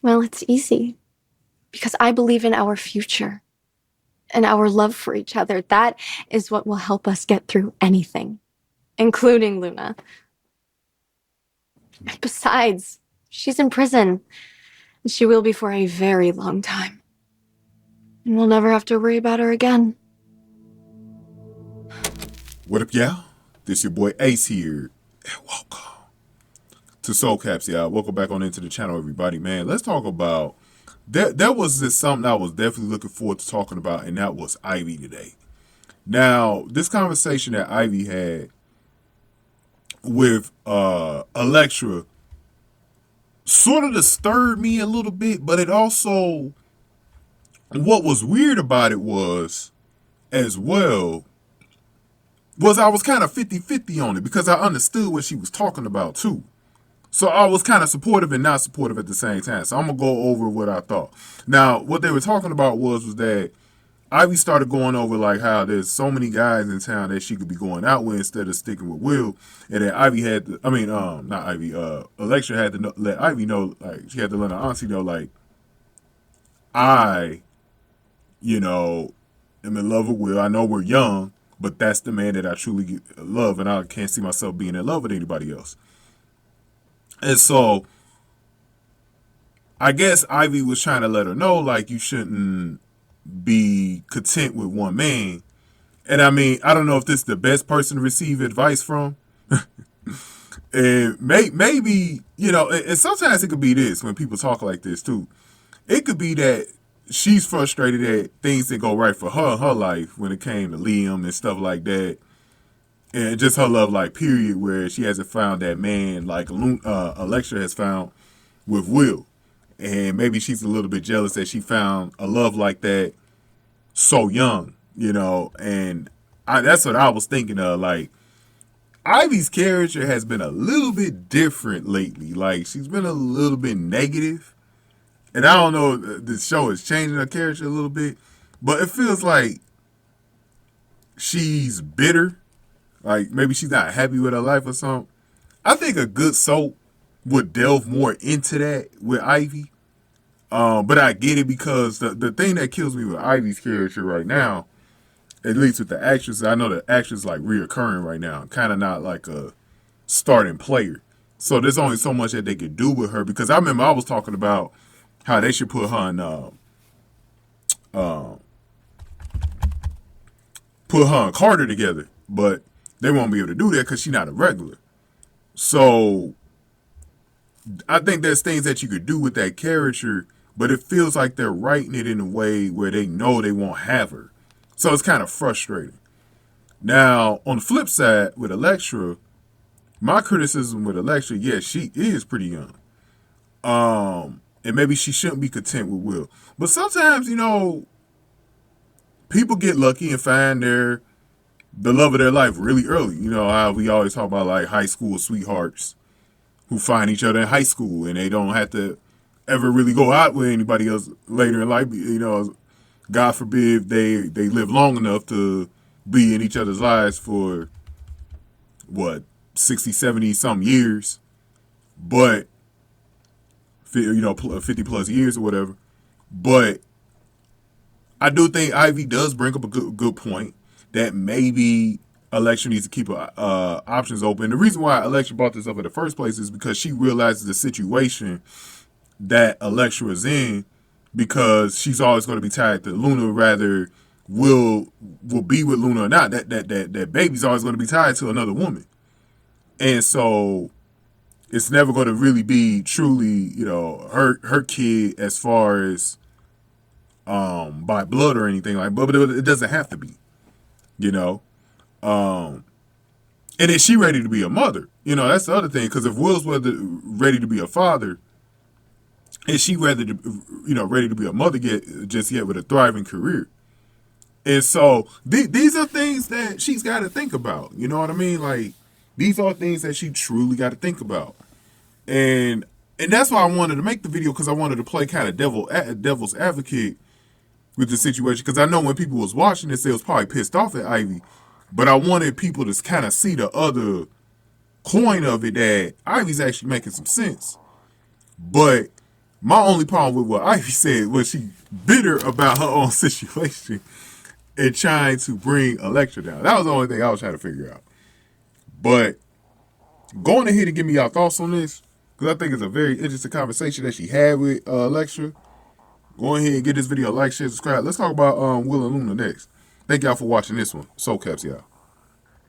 Well, it's easy because I believe in our future and our love for each other. That is what will help us get through anything, including Luna. Besides, she's in prison. She will be for a very long time. And we'll never have to worry about her again. What up, y'all? This your boy Ace here. And welcome to Soul Caps, y'all. Welcome back on into the channel, everybody. Man, let's talk about that was just something I was definitely looking forward to talking about, and that was Ivy today. Now, this conversation that Ivy had with Electra sort of disturbed me a little bit, but it also, what was weird about it was, as well, was I was kind of 50-50 on it because I understood what she was talking about too. So I was kind of supportive and not supportive at the same time. So I'm going to go over what I thought. Now, what they were talking about was that Ivy started going over like how there's so many guys in town that she could be going out with instead of sticking with Will. And then Ivy had to, not Ivy, Electra had to let Ivy know, like, she had to let her auntie know, like, I, am in love with Will. I know we're young, but that's the man that I truly love, and I can't see myself being in love with anybody else. And so, I guess Ivy was trying to let her know, like, you shouldn't be content with one man. And I mean, I don't know if this is the best person to receive advice from. And maybe, and sometimes it could be this, when people talk like this too. It could be that she's frustrated that things didn't go right for her in her life when it came to Liam and stuff like that. And just her love life, period, where she hasn't found that man like Electra has found with Will. And maybe she's a little bit jealous that she found a love like that so young, and that's what I was thinking of. Like, Ivy's character has been a little bit different lately. Like, she's been a little bit negative. And I don't know, the show is changing her character a little bit, but it feels like she's bitter. Like, maybe she's not happy with her life or something. I think a good soap would delve more into that with Ivy. But I get it because the thing that kills me with Ivy's character right now, at least with the actress, I know the actress like reoccurring right now, kind of not like a starting player. So there's only so much that they could do with her, because I remember I was talking about how they should put her in Carter together, but they won't be able to do that because she's not a regular. So I think there's things that you could do with that character, but it feels like they're writing it in a way where they know they won't have her. So it's kind of frustrating. Now, on the flip side, with Electra, my criticism with Electra, yes, she is pretty young. And maybe she shouldn't be content with Will. But sometimes, people get lucky and find the love of their life really early. You know how we always talk about like high school sweethearts who find each other in high school and they don't have to ever really go out with anybody else later in life. God forbid they live long enough to be in each other's lives for 60, 70 some years, but 50 plus years or whatever. But I do think Ivy does bring up a good point that maybe Electra needs to keep her options open. The reason why Electra brought this up in the first place is because she realizes the situation that Electra is in, because she's always going to be tied to Luna, rather will be with Luna or not. That baby's always going to be tied to another woman. And so it's never going to really be truly, her kid as far as by blood or anything like that. But it doesn't have to be, and is she ready to be a mother? That's the other thing. Because if Will's ready to be a father, is she ready to be a mother just yet with a thriving career? And so these are things that she's got to think about. You know what I mean? Like, these are things that she truly got to think about. And that's why I wanted to make the video, because I wanted to play kind of devil's advocate with the situation. Because I know when people was watching this, they was probably pissed off at Ivy. But I wanted people to kind of see the other coin of it, that Ivy's actually making some sense. But My only problem with what Ivy said was she bitter about her own situation and trying to bring Electra down. That was the only thing I was trying to figure out. But going ahead and give me your thoughts on this, because I think it's a very interesting conversation that she had with Electra. Go ahead and give this video a like, share, subscribe. Let's talk about Will and Luna next. Thank y'all for watching this one. So caps, y'all.